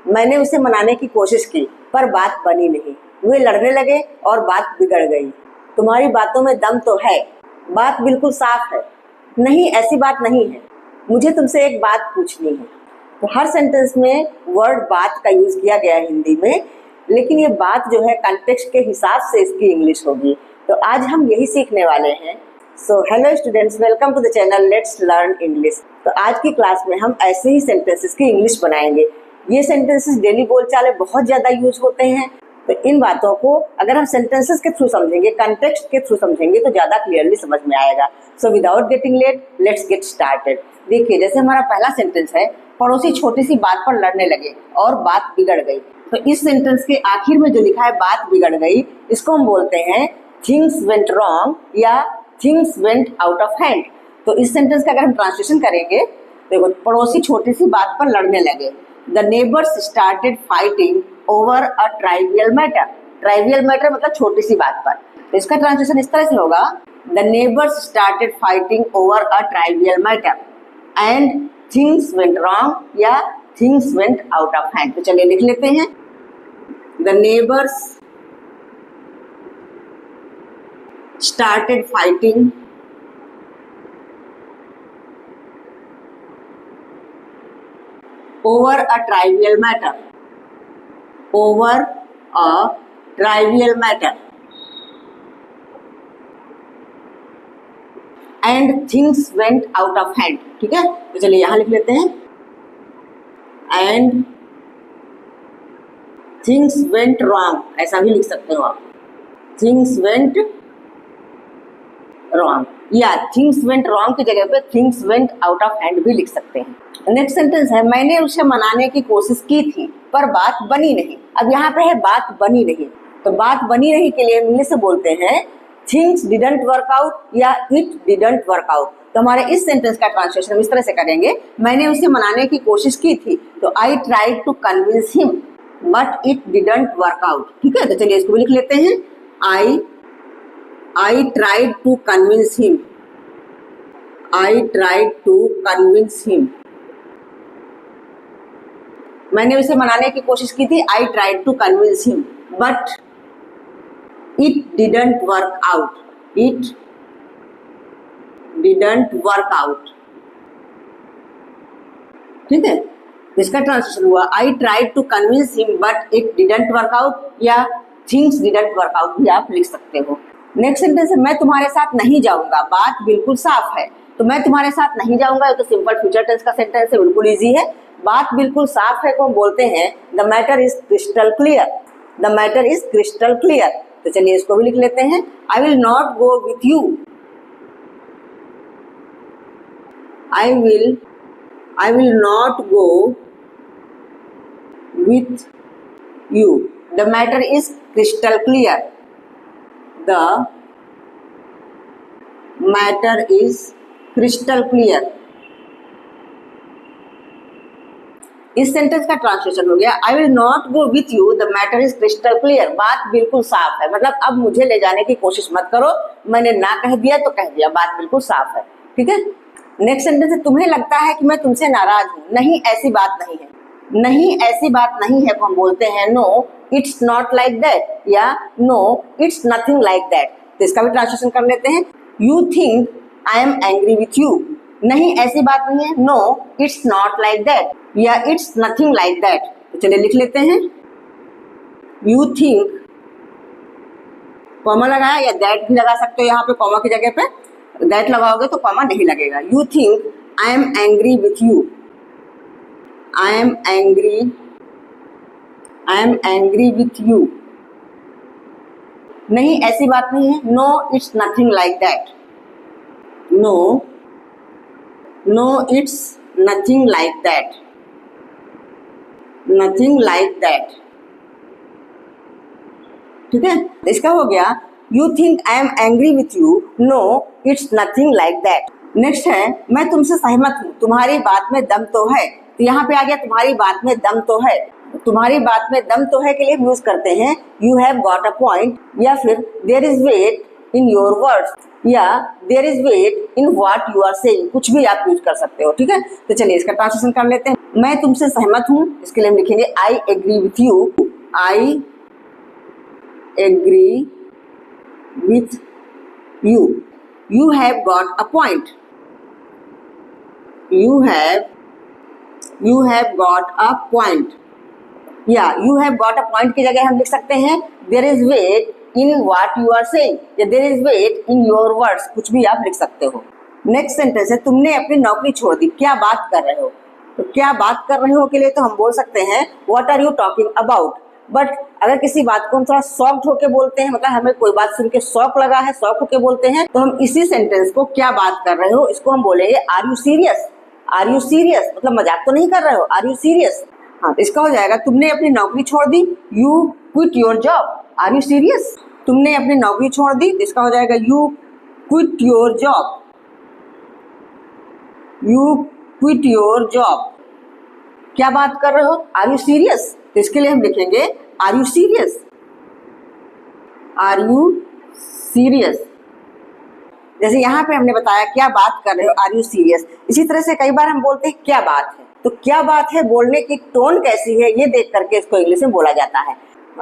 मैंने उसे मनाने की कोशिश की पर बात बनी नहीं। वे लड़ने लगे और बात बिगड़ गई। तुम्हारी बातों में दम तो है, बात बिल्कुल साफ है। नहीं, ऐसी बात नहीं है। मुझे तुमसे एक बात पूछनी है। तो हर सेंटेंस में वर्ड बात का यूज किया गया है हिंदी में, लेकिन ये बात जो है कॉन्टेक्स्ट के हिसाब से इसकी इंग्लिश होगी। तो आज हम यही सीखने वाले हैं। So hello students, welcome to the channel let's learn English. तो आज की क्लास में हम ऐसे ही सेंटेंसेस की इंग्लिश बनाएंगे। ये सेंटेंसेस डेली बोलचाल में बहुत ज़्यादा यूज होते हैं। तो इन बातों को अगर हम सेंटेंसेस के थ्रू समझेंगे, कॉन्टेक्स्ट के थ्रू समझेंगे तो ज़्यादा क्लियरली समझ में आएगा। So without getting late, let's get started. देखिए, जैसे हमारा पहला सेंटेंस है, पड़ोसी छोटी सी बात पर लड़ने लगे और बात बिगड़ गई। तो इस सेंटेंस के आखिर में जो लिखा है बात बिगड़ गई, इसको हम बोलते हैं थिंग्स वेंट रॉन्ग या things went out of hand. तो इस सेंटेंस का अगर हम ट्रांसलेशन करेंगे, देखो, पड़ोसी छोटी सी बात पर लड़ने लगे। The neighbours started fighting over a trivial matter. Trivial matter मतलब छोटी सी बात पर। तो इसका ट्रांसलेशन इस तरह से होगा, the neighbours started fighting over a trivial matter and things went wrong या things went out of hand. तो चलिए लिख लेते हैं, the neighbours started fighting over a trivial matter, over a trivial matter and things went out of hand। ठीक है, तो चलिए यहाँ लिख लेते हैं, and things went wrong, ऐसा भी लिख सकते हो आप, things went wrong या things went wrong की जगह पे things went out of hand भी लिख सकते हैं। नेक्स्ट सेंटेंस है, मैंने उसे मनाने की कोशिश की थी पर बात बनी नहीं। अब यहाँ पे है बात बनी नहीं। तो बात बनी नहीं के लिए इंग्लिश से बोलते हैं थिंग्स डिडंट वर्क आउट या इट डिडंट वर्क आउट। तो हमारे इस सेंटेंस का ट्रांसलेशन हम इस तरह से करेंगे, मैंने उसे मनाने की कोशिश की थी तो I tried to convince him but it didn't work out. ठीक है, तो चलिए इसको भी लिख लेते हैं, I tried to convince him, I tried to convince him. मैंने उसे मनाने की कोशिश की थी, I tried to convince him but it didn't work out, it didn't work out. ठीक है, इसका ट्रांसलेशन हुआ, I tried to convince him but it didn't work out या थिंग्स डिडंट वर्क आउट भी आप लिख सकते हो। नेक्स्ट सेंटेंस है, मैं तुम्हारे साथ नहीं जाऊंगा, बात बिल्कुल साफ है। तो मैं तुम्हारे साथ नहीं जाऊंगा, ये तो सिंपल फ्यूचर टेंस का सेंटेंस है, बिल्कुल इजी है। बात बिल्कुल साफ है को हम बोलते हैं the matter is crystal clear, the matter is crystal clear. तो चलिए इसको भी लिख लेते हैं, I will not go with you, I will not go with you, the matter is crystal clear, the matter is crystal clear. इस sentence का translation हो गया, I will not go with you, the matter is crystal clear. बात बिल्कुल साफ है, मतलब अब मुझे ले जाने की कोशिश मत करो, मैंने ना कह दिया तो कह दिया, बात बिल्कुल साफ है। ठीक है, नेक्स्ट सेंटेंस है, तुम्हें लगता है कि मैं तुमसे नाराज हूँ, नहीं ऐसी बात नहीं है। नहीं ऐसी बात नहीं है को हम बोलते हैं no it's not like that या no it's nothing like that. तो इसका भी ट्रांसलेशन कर लेते हैं, you think I am angry with you, नहीं ऐसी बात नहीं है, no it's not like that या इट्स नथिंग लाइक दैट। तो चलिए लिख लेते हैं, यू थिंक, कॉमा लगाया या दैट भी लगा सकते हो, यहाँ पे कॉमा की जगह पे दैट लगाओगे तो कॉमा नहीं लगेगा। You think I am angry with you, I am angry with you, नहीं ऐसी बात नहीं है, no it's nothing like that, no it's nothing like that, nothing like that. ठीक है, इसका हो गया, you think I am angry with you, no it's nothing like that. Next है, मैं तुमसे सहमत हूँ, तुम्हारी बात में दम तो है। तो यहाँ पे आ गया तुम्हारी बात में दम तो है। तुम्हारी बात में दम तो है के लिए यूज करते हैं you have got a point या फिर there is weight in your words, या there is weight in what you are saying, कुछ भी आप यूज कर सकते हो। ठीक है, तो चलिए इसका ट्रांसलेशन कर लेते हैं। मैं तुमसे सहमत हूँ, इसके लिए हम लिखेंगे I agree with you. I agree with you. You have got a point. You have got a point, या you have got a point की जगह हम लिख सकते हैं there is weight in what you are saying, या there is weight in your words, कुछ भी आप लिख सकते हो। नेक्स्ट सेंटेंस है तुमने अपनी नौकरी छोड़ दी, क्या बात कर रहे हो। तो क्या बात कर रहे हो के लिए तो हम बोल सकते हैं what are you talking about. But अगर किसी बात को हम थोड़ा शॉक्ड होके बोलते हैं, मतलब हमें कोई बात सुन के शौक लगा है, शौक होके बोलते हैं, तो हम इसी सेंटेंस को क्या बात कर रहे हो, इसको हम बोलेंगे are you serious. Are you serious मतलब मजाक तो नहीं कर रहे हो, आर यू सीरियस। हाँ, तो इसका हो जाएगा तुमने अपनी नौकरी छोड़ दी, you quit your job. Are you serious. तुमने अपनी नौकरी छोड़ दी, तो इसका हो जाएगा you quit your job. You quit your job. क्या बात कर रहे हो, आर यू सीरियस। तो इसके लिए हम लिखेंगे are you serious. Are you serious. जैसे यहाँ पे हमने बताया क्या बात कर रहे हो, आर यू सीरियस। इसी तरह से कई बार हम बोलते हैं क्या बात है, तो क्या बात है बोलने की टोन कैसी है ये देख करके इसको इंग्लिश में बोला जाता है।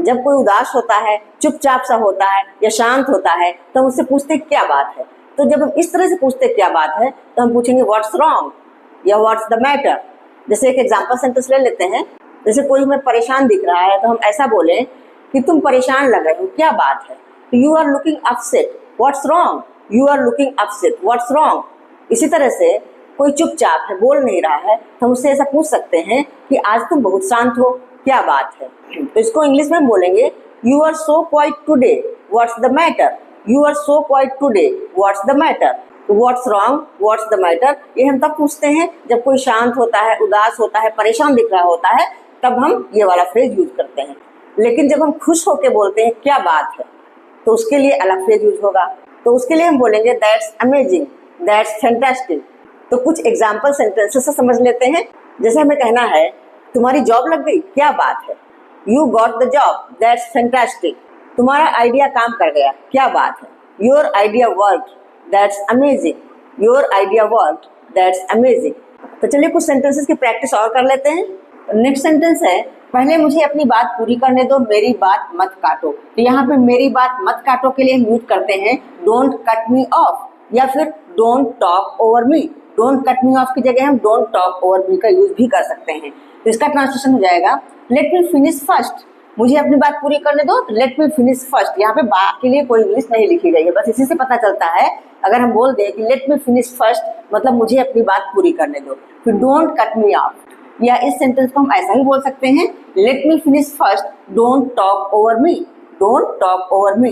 जब कोई उदास होता है, चुपचाप सा होता है या शांत होता है, तो हम उससे पूछते हैं क्या बात है। तो जब हम इस तरह से पूछते हैं क्या बात है, तो हम पूछेंगे व्हाट्स रॉन्ग या व्हाट्स द मैटर। जैसे एक एग्जाम्पल सेंटेंस ले लेते हैं। जैसे कोई हमें परेशान दिख रहा है, तो हम ऐसा बोलें कि तुम परेशान लग रहे हो, क्या बात है। तो you are looking upset, what's wrong. You are looking upset, what's wrong. इसी तरह से कोई चुपचाप है, बोल नहीं रहा है, तो हम उससे ऐसा पूछ सकते हैं कि आज तुम बहुत शांत हो, क्या बात है। तो इसको इंग्लिश में बोलेंगे you are so quiet today, what's the matter. You are so quiet today, what's the matter. तो what's wrong, what's the matter, ये हम तब पूछते हैं जब कोई शांत होता है, उदास होता है, परेशान दिख रहा होता है, तब हम ये वाला फ्रेज यूज करते हैं। लेकिन जब हम खुश होकर बोलते हैं क्या बात है, तो उसके लिए अलग फ्रेज यूज होगा। तो उसके लिए हम बोलेंगे दैट्स अमेजिंग, दैट्स फैंटास्टिक। तो कुछ एग्जाम्पल सेंटेंसेस से समझ लेते हैं। जैसे हमें कहना है तुम्हारी जॉब लग गई, क्या बात है। You got the job, that's fantastic. तुम्हारा आइडिया काम कर गया, क्या बात है। Your idea work, that's amazing. Your idea work, that's amazing. तो चलिए कुछ सेंटेंसेस की प्रैक्टिस और कर लेते हैं। नेक्स्ट सेंटेंस है पहले मुझे अपनी बात पूरी करने दो, मेरी बात मत काटो। तो यहाँ पे मेरी बात मत काटो के लिए हम यूज करते हैं डोंट कट मी ऑफ, या फिर don't talk over me. Don't cut me of की जगह हम डोंट टॉक ओवर मी का यूज भी कर सकते हैं। तो इसका ट्रांसलेशन हो जाएगा लेट मी फिनिश फर्स्ट। मुझे अपनी बात पूरी करने दो, तो लेट मी फिनिश फर्स्ट। यहाँ पे बात के लिए कोई इंग्लिश नहीं लिखी गई है, बस इसी से पता चलता है अगर हम बोल दें कि लेट मी फिनिश फर्स्ट मतलब मुझे अपनी बात पूरी करने दो। फिर डोंट कट मी ऑफ, या इस सेंटेंस को हम ऐसा ही बोल सकते हैं let me finish first, don't talk over me. Don't talk over me.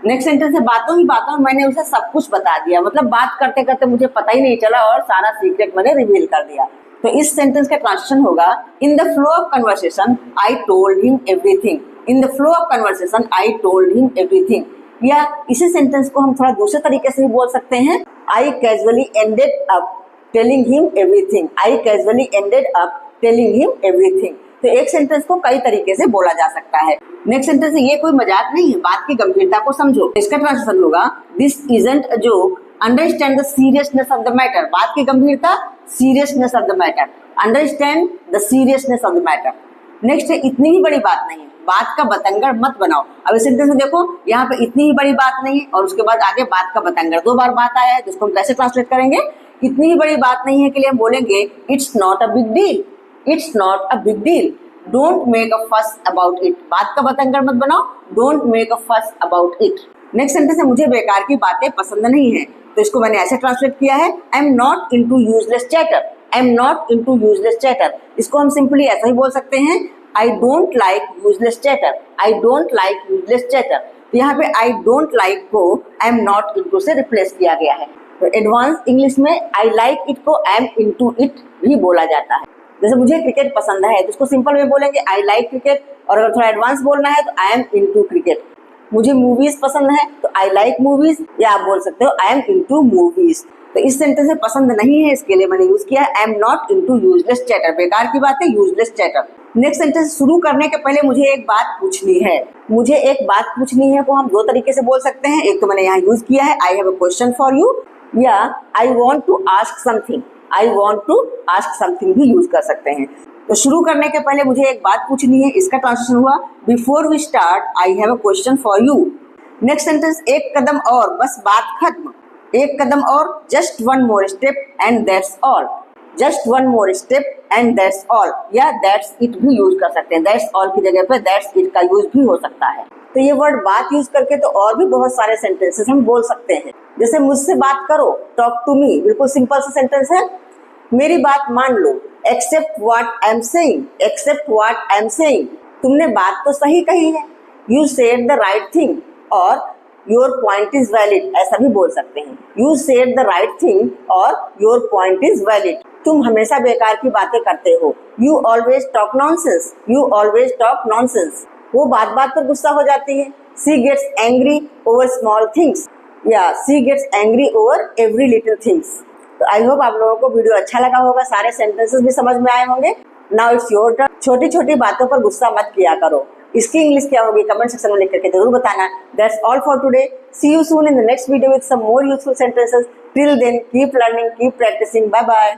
Next sentence है बातों ही बातों में मैंने उसे सब कुछ बता दिया, मतलब बात करते करते मुझे पता ही नहीं चला और सारा सीक्रेट मैंने रिवील कर दिया। तो इस सेंटेंस का ट्रांसलेशन होगा in the flow of conversation I told him everything. In the flow of conversation I told him everything. या इसी सेंटेंस को हम थोड़ा दूसरे तरीके से भी बोल सकते हैं I casually ended up telling him everything. I casually ended up telling him everything. तो एक सेंटेंस को कई तरीके से बोला जा सकता है। नेक्स्ट सेंटेंस है ये कोई मजाक नहीं है, बात की गंभीरता को समझो। इसका ट्रांसलेशन होगा this isn't a joke, understand the seriousness of the matter. बात की गंभीरता, seriousness of the matter, understand the seriousness of the matter. Next है इतनी ही बड़ी बात नहीं है, बात का बतंगड़ मत बनाओ। अब इस सेंटेंस में देखो यहाँ पे इतनी ही बड़ी बात नहीं है और उसके बाद आगे बात का बतंगड़, दो बार बात आया है, तो इसको हम कैसे ट्रांसलेट करेंगे। इतनी ही बड़ी बात नहीं है के लिए हम बोलेंगे it's not a big deal. It's not a big deal, don't make a फस अबाउट इट। बात का बतंगड़ मत बनाओ, डोंट मेक अ फस अबाउट इट। नेक्स्ट सेंटेंस है मुझे बेकार की बातें पसंद नहीं है। तो इसको मैंने ऐसे ट्रांसलेट किया है I am not into useless chatter. I am not into useless chatter. इसको हम सिंपली ऐसा ही बोल सकते हैं I don't like useless chatter. I don't like useless chatter. तो यहाँ पे आई डोंट लाइक को आई एम नॉट इनटू से रिप्लेस किया गया है। तो एडवांस इंग्लिश में आई लाइक इट को आई एम इनटू इट भी बोला जाता है। जैसे मुझे क्रिकेट पसंद है तो उसको सिंपल में बोलेंगे आई लाइक क्रिकेट, और अगर थोड़ा एडवांस बोलना है तो आई एम इनटू क्रिकेट। मुझे मूवीज पसंद है तो आई लाइक मूवीज, या आप बोल सकते हो आई एम इनटू मूवीज। तो इस सेंटेंस में पसंद नहीं है इसके लिए मैंने यूज किया I am not into useless chatter. बेकार की बात है, यूजलेस चैटर। नेक्स्ट सेंटेंस शुरू करने के पहले मुझे एक बात पूछनी है। मुझे एक बात पूछनी है वो हम दो तरीके से बोल सकते हैं। एक तो मैंने यहाँ यूज किया है, I have a question for you, या I want to ask something. I want to ask something भी यूज कर सकते हैं। तो शुरू करने के पहले मुझे एक बात पूछनी है, इसका ट्रांसलेशन हुआ before we start I have a question for you. Next sentence, एक कदम और, बस बात खत्म। एक कदम और, just one more step and that's all. Just one more step and that's all, या दैट्स इट भी यूज कर सकते हैं। दैट्स ऑल की जगह पे दैट्स इट का यूज भी हो सकता है। तो ये वर्ड बात यूज करके तो और भी बहुत सारे सेंटेंसेस हम बोल सकते हैं। जैसे मुझसे बात करो, टॉक टू मी, बिल्कुल सिंपल सा सेंटेंस है। मेरी बात मान लो, accept what I am saying. Accept what I am saying, तुमने बात तो सही कही है। You said the right thing, और योर पॉइंट इज वैलिड, ऐसा भी बोल सकते हैं। You said the right thing और योर पॉइंट इज वैलिड, तुम हमेशा बेकार की बातें करते हो। You always talk nonsense. You always talk nonsense, वो बात बात पर गुस्सा हो जाती है। सी gets angry over small things, या she gets angry over every little things. तो आई होप आप लोगों को वीडियो अच्छा लगा होगा, सारे सेंटेंसेस भी समझ में आए होंगे। Now it's your turn. छोटी छोटी बातों पर गुस्सा मत किया करो। इसकी इंग्लिश क्या होगी कमेंट सेक्शन में लिख करके जरूर बताना। That's all for today. See you soon in the next video with some more useful sentences. Till then keep learning, keep practising. Bye bye.